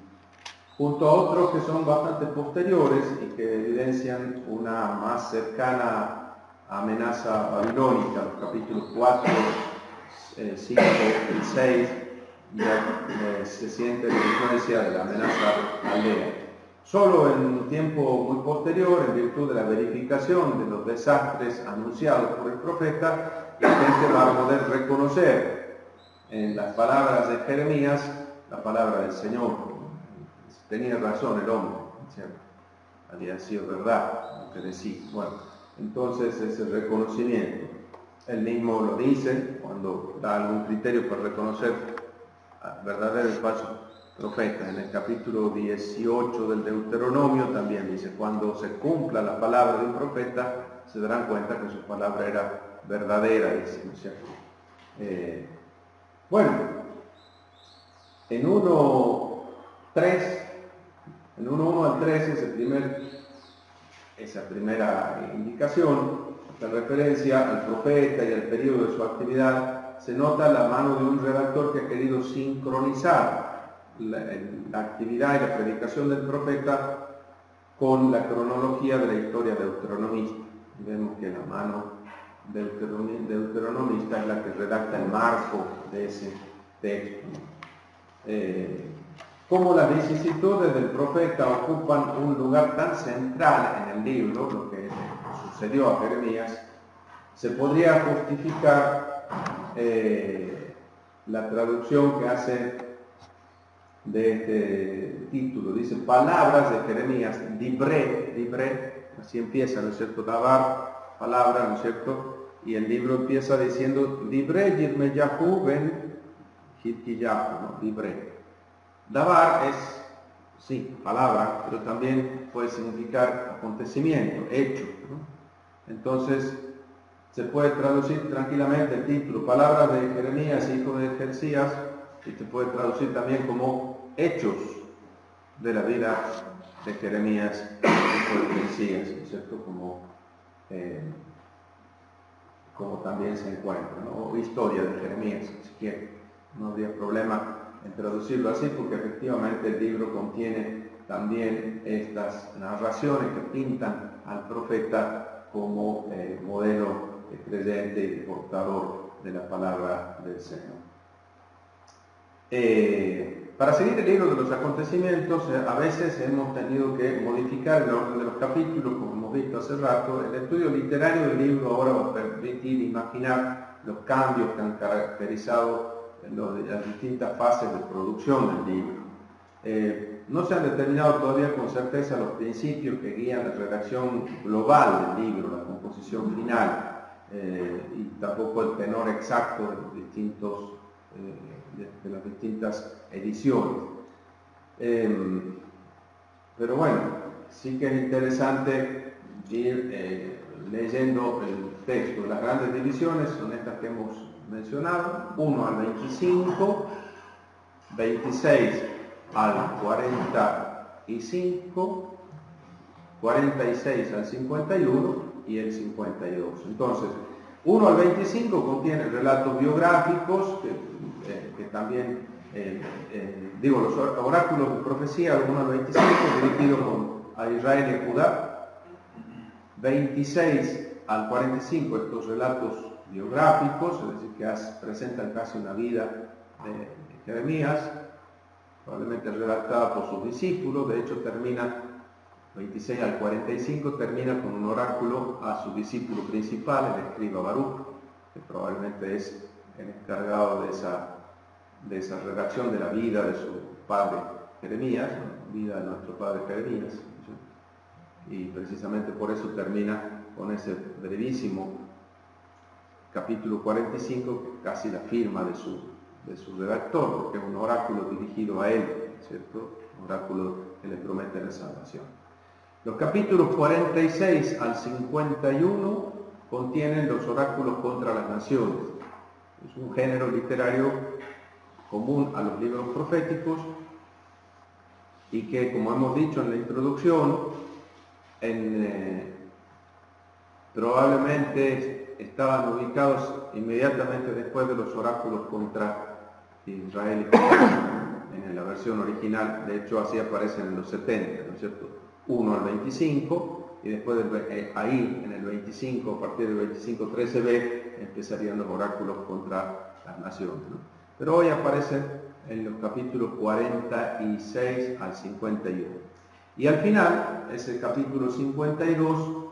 Junto a otros que son bastante posteriores y que evidencian una más cercana amenaza babilónica, los capítulos 4, 5 y 6, ya se siente la influencia de la amenaza aldea. Solo en un tiempo muy posterior, en virtud de la verificación de los desastres anunciados por el profeta, la gente va a poder reconocer en las palabras de Jeremías la palabra del Señor. Tenía razón el hombre, ¿cierto? Había sido verdad lo que decía. Bueno, entonces ese reconocimiento, él mismo lo dice cuando da algún criterio para reconocer al verdadero y falso profeta. En el capítulo 18 del Deuteronomio también dice, cuando se cumpla la palabra de un profeta, se darán cuenta que su palabra era verdadera, dice, ¿no es cierto? Bueno, en 1.3, en 1.1 al 3, esa primera indicación, la referencia al profeta y al periodo de su actividad, se nota la mano de un redactor que ha querido sincronizar la actividad y la predicación del profeta con la cronología de la historia deuteronomista. Y vemos que la mano deuteronomista es la que redacta el marco de ese texto. Como las vicisitudes del profeta ocupan un lugar tan central en el libro, lo que sucedió a Jeremías, se podría justificar la traducción que hace de este título. Dice, palabras de Jeremías, dibré, así empieza, ¿no es cierto? Dabar, palabra, ¿no es cierto? Y el libro empieza diciendo, dibré yirmeyahu ben hitkiyahu, ¿no? Dibré. Dabar es, sí, palabra, pero también puede significar acontecimiento, hecho, ¿no? Entonces, se puede traducir tranquilamente el título, palabras de Jeremías, hijo de Jeremías, y se puede traducir también como hechos de la vida de Jeremías, hijo de Jeremías, ¿no es cierto? Como también se encuentra, ¿no? O historia de Jeremías, si quiere. No habría problema en traducirlo así, porque efectivamente el libro contiene también estas narraciones que pintan al profeta como modelo creyente y portador de la palabra del Señor. Para seguir el libro de los acontecimientos, a veces hemos tenido que modificar el orden de los capítulos, como hemos visto hace rato. El estudio literario del libro ahora va a permitir imaginar los cambios que han caracterizado las distintas fases de producción del libro. No se han determinado todavía con certeza los principios que guían la redacción global del libro, la composición final, y tampoco el tenor exacto de los distintos de las distintas ediciones. Pero bueno, sí que es interesante ir leyendo el texto. Las grandes divisiones son estas que hemos mencionado, 1 al 25, 26 al 45, 46 al 51 y el 52. Entonces, 1 al 25 contiene relatos biográficos que también, los oráculos de profecía, 1 al 25, dirigidos a Israel y a Judá. 26 al 45, estos relatos biográficos, es decir, que presentan casi una vida de Jeremías, probablemente redactada por sus discípulos. De hecho, 26 al 45 termina con un oráculo a su discípulo principal, el escriba Baruch, que probablemente es el encargado de esa redacción de la vida de su padre Jeremías, vida de nuestro padre Jeremías, y precisamente por eso termina con ese brevísimo capítulo 45, que casi la firma de de su redactor, porque es un oráculo dirigido a él, ¿cierto? Un oráculo que le promete la salvación. Los capítulos 46 al 51 contienen los oráculos contra las naciones. Es un género literario común a los libros proféticos y que, como hemos dicho en la introducción, probablemente estaban ubicados inmediatamente después de los oráculos contra Israel y Judá. En la versión original, de hecho, así aparecen en los 70, ¿no es cierto? 1 al 25, y después ahí, en el 25, a partir del 25, 13b, empezarían los oráculos contra las naciones, ¿no? Pero hoy aparecen en los capítulos 46 al 51. Y al final, ese capítulo 52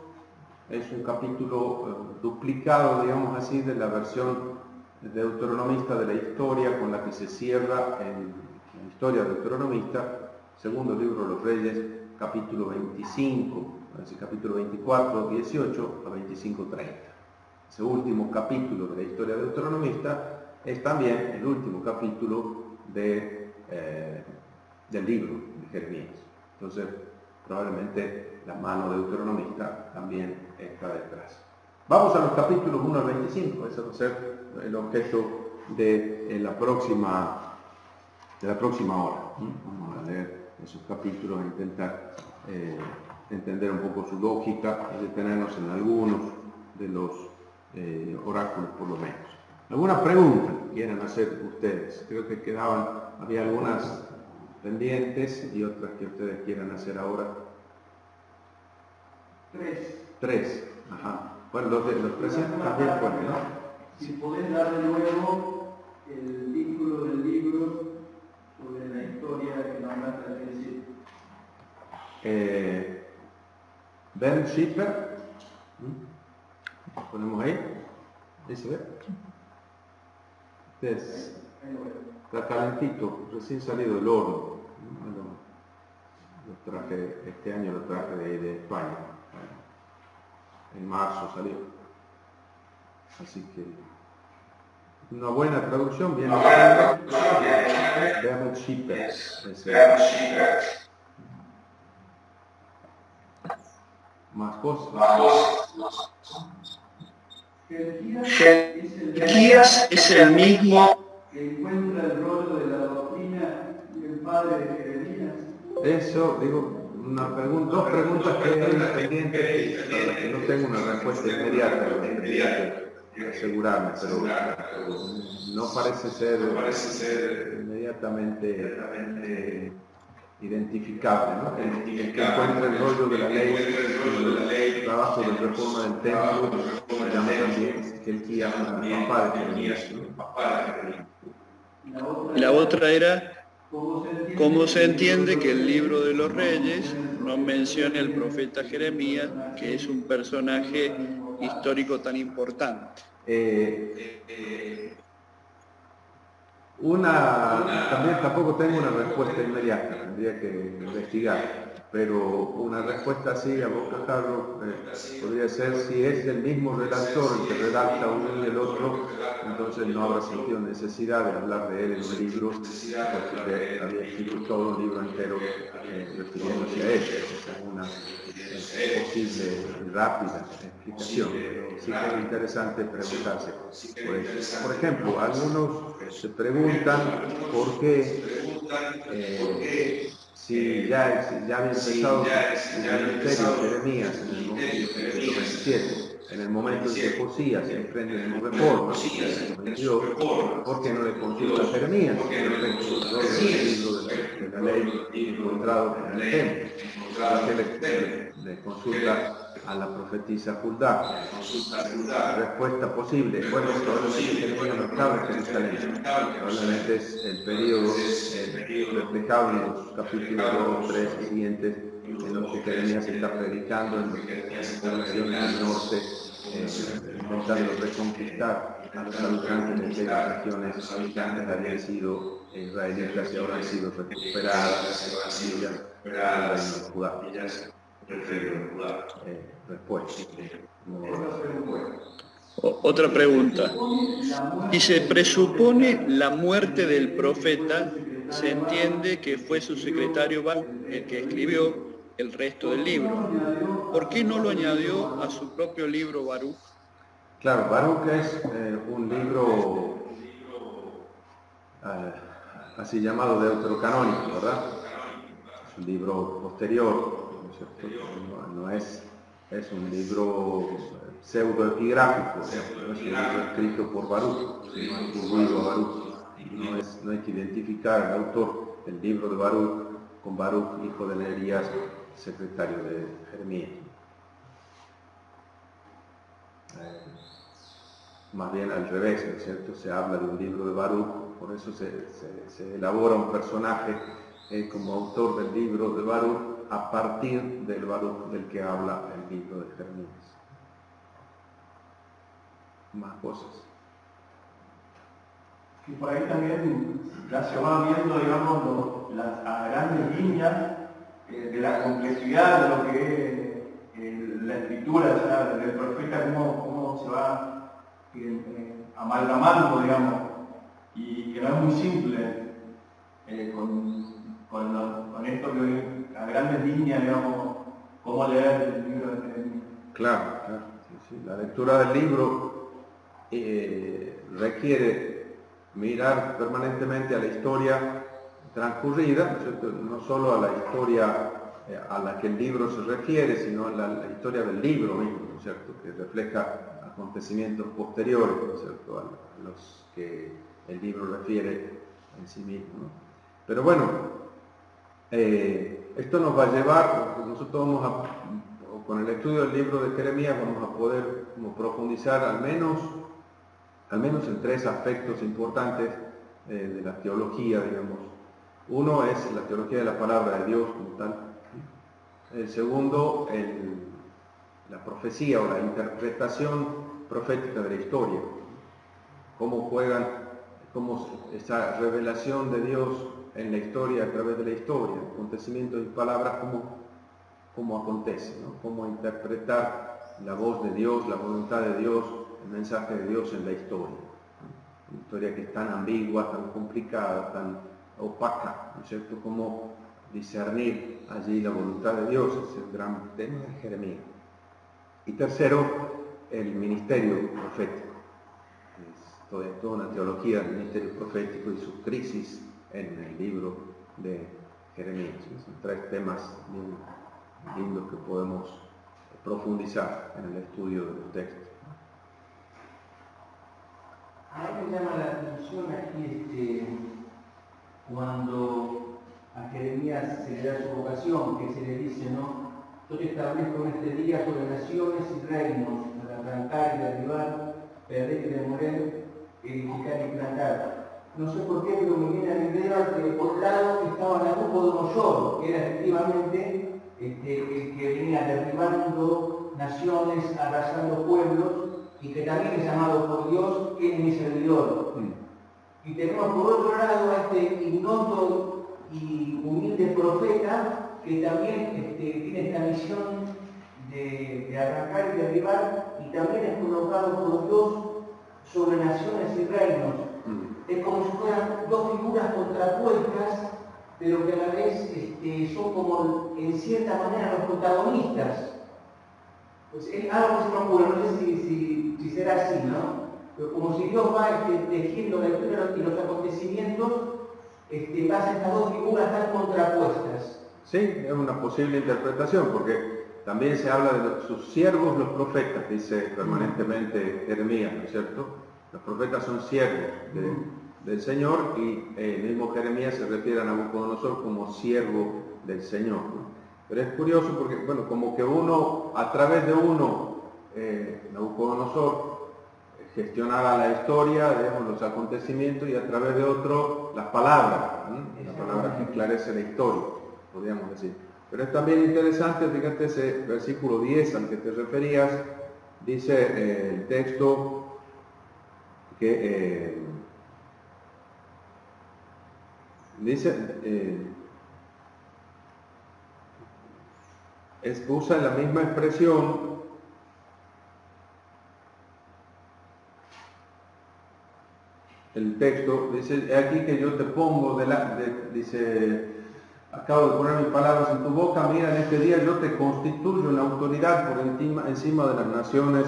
es un capítulo duplicado, digamos así, de la versión deuteronomista de la historia con la que se cierra en la historia deuteronomista, segundo libro de los Reyes, capítulo 25, capítulo 24, 18 a 25, 30. Ese último capítulo de la historia deuteronomista es también el último capítulo del libro de Jeremías. Entonces, probablemente la mano deuteronomista también está detrás. Vamos a los capítulos 1 al 25, ese va a ser el objeto de la próxima hora. Vamos a leer esos capítulos e intentar entender un poco su lógica y detenernos en algunos de los oráculos por lo menos. ¿Alguna pregunta que quieran hacer ustedes? Creo que había algunas pendientes y otras que ustedes quieran hacer ahora. Tres. Ajá. Bueno, los presentes también pueden, ¿no? Si podés dar de nuevo el título del libro sobre la historia que nombraste al principio. Ben Schipper. Ponemos ahí. ¿Ahí se ve? Está calentito, recién salido del horno. Lo traje, este año lo traje de España. En marzo salió. Así que una buena traducción viene de Bernard Schipper. Más cosas. Jeremías es el mismo que encuentra el rollo de la doctrina del padre de Jeremías. Eso, digo, dos preguntas que hay pendientes para las que no tengo una respuesta inmediata, tendría que asegurarme, pero no parece ser inmediatamente identificable, ¿no? El que encuentra el rollo de la ley, el trabajo de reforma del templo, se llama también que el guía papá de Jeremías. Y la otra era cómo se entiende que el libro de los Reyes no menciona al profeta Jeremías, que es un personaje histórico tan importante. También tampoco tengo una respuesta inmediata, tendría que investigar, pero una respuesta así a bocajarro podría ser: si es el mismo redactor el que redacta uno y el otro, entonces no habrá sentido necesidad de hablar de él en un libro, porque había escrito todo un libro entero refiriéndose a él. Esa es una posible y rápida explicación, pero sí que es interesante preguntarse por eso. Por ejemplo, algunos se preguntan por qué si ya había empezado su ministerio Jeremías en el momento 27, en el momento en que Josías se emprende en reforma, en el 22, ¿por qué no le consulta a Jeremías respecto del libro de la ley encontrado en el templo? ¿Por qué le consulta a la profetisa Judá? Respuesta posible: bueno, probablemente Jeremías no estaba en Jerusalén, probablemente es el periodo reflejado en los capítulos 2, 3 y siguientes, en los que Jeremías está predicando en las poblaciones del norte, intentando reconquistar a los habitantes de aquellas regiones que antes habían sido israelitas y ahora han sido recuperadas por el reino de Judá. Respuesta. Otra pregunta. Si se presupone la muerte del profeta, se entiende que fue su secretario Baruch el que escribió el resto del libro. ¿Por qué no lo añadió a su propio libro Baruch? Claro, Baruch es un libro así llamado deuterocanónico, ¿verdad? Es un libro posterior, ¿no es cierto? No es un libro pseudoepigráfico, no es un libro escrito por Baruch, sino atribuido a Baruch. No hay que identificar al autor del libro de Baruch con Baruch, hijo de Nerías, secretario de Jeremías. Más bien al revés, ¿no es cierto? Se habla de un libro de Baruch, por eso se elabora un personaje como autor del libro de Baruch a partir del Baruch del que habla el libro de Jeremías. Más cosas. Y por ahí también ya se va viendo, digamos, a grandes líneas de la complejidad de lo que es la escritura ya del profeta, cómo se va amalgamando, digamos, y que no es muy simple con esto que a grandes líneas, digamos, cómo leer el libro de Jeremías. Claro. Sí. La lectura del libro requiere mirar permanentemente a la historia transcurrida, no solo a la historia a la que el libro se refiere, sino a la historia del libro mismo, ¿no es cierto?, que refleja acontecimientos posteriores, ¿no es cierto?, a los que el libro refiere en sí mismo, ¿no? Pero bueno, esto nos va a llevar, nosotros con el estudio del libro de Jeremías vamos a poder profundizar al menos en tres aspectos importantes de la teología, digamos. Uno es la teología de la palabra de Dios como tal. El segundo, la profecía o la interpretación profética de la historia. Cómo esa revelación de Dios en la historia, a través de la historia, acontecimientos y palabras, cómo acontece, ¿no? Cómo interpretar la voz de Dios, la voluntad de Dios, el mensaje de Dios en la historia. Una historia que es tan ambigua, tan complicada, tan opaca, ¿no es cierto? Cómo discernir allí la voluntad de Dios, es el gran tema de Jeremías. Y tercero, el ministerio profético. Es toda una teología del ministerio profético y su crisis en el libro de Jeremías. Son tres temas bien lindos que podemos profundizar en el estudio de los textos. A mí me llama la atención aquí cuando a Jeremías se le da su vocación, que se le dice, ¿no? Yo te establezco en este día sobre naciones y reinos, para arrancar y derribar, perder y demoler, edificar y plantar. No sé por qué, pero me viene a la idea que por un lado estaba Nabucodonosor, que era efectivamente el que venía derribando naciones, arrasando pueblos, y que también es llamado por Dios, que es mi servidor. Y tenemos por otro lado a este ignoto y humilde profeta que también tiene esta misión de arrancar y derribar, y también es colocado por Dios sobre naciones y reinos. Es como si fueran dos figuras contrapuestas, pero que a la vez son como en cierta manera los protagonistas. Pues es algo que se me ocurre, no sé si será así, ¿no? Pero como si Dios va tejiendo la historia y los acontecimientos, pasan estas dos figuras tan contrapuestas. Sí, es una posible interpretación, porque también se habla de sus siervos, los profetas, dice permanentemente Jeremías, ¿no es cierto? Los profetas son siervos del Señor, y el mismo Jeremías se refiere a Nabucodonosor como siervo del Señor, ¿no? Pero es curioso porque, bueno, como que a través de Nabucodonosor gestionaba la historia, digamos, los acontecimientos, y a través de otro las palabras, ¿no? La palabra que esclarece la historia, podríamos decir. Pero es también interesante, fíjate ese versículo 10 al que te referías, dice el texto que usa la misma expresión el texto, dice, aquí que yo te pongo, dice, acabo de poner mis palabras en tu boca, mira, en este día yo te constituyo en autoridad por encima de las naciones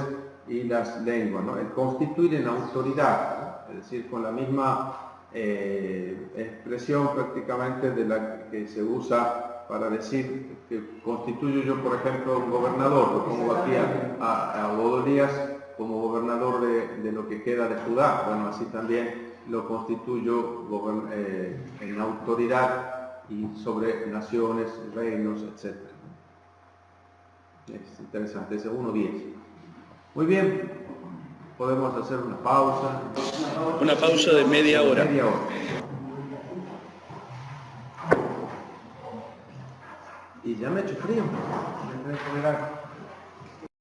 y las lenguas, ¿no? El constituir en autoridad, ¿no? Es decir, con la misma expresión prácticamente de la que se usa para decir que constituyo yo, por ejemplo, un gobernador, lo pongo aquí a Godolías como gobernador de lo que queda de Judá, bueno, así también lo constituyo en autoridad y sobre naciones, reinos, etc. Es interesante, ese 1.10. Muy bien, podemos hacer una pausa. Una pausa de media hora. Media hora. Y ya me he hecho frío.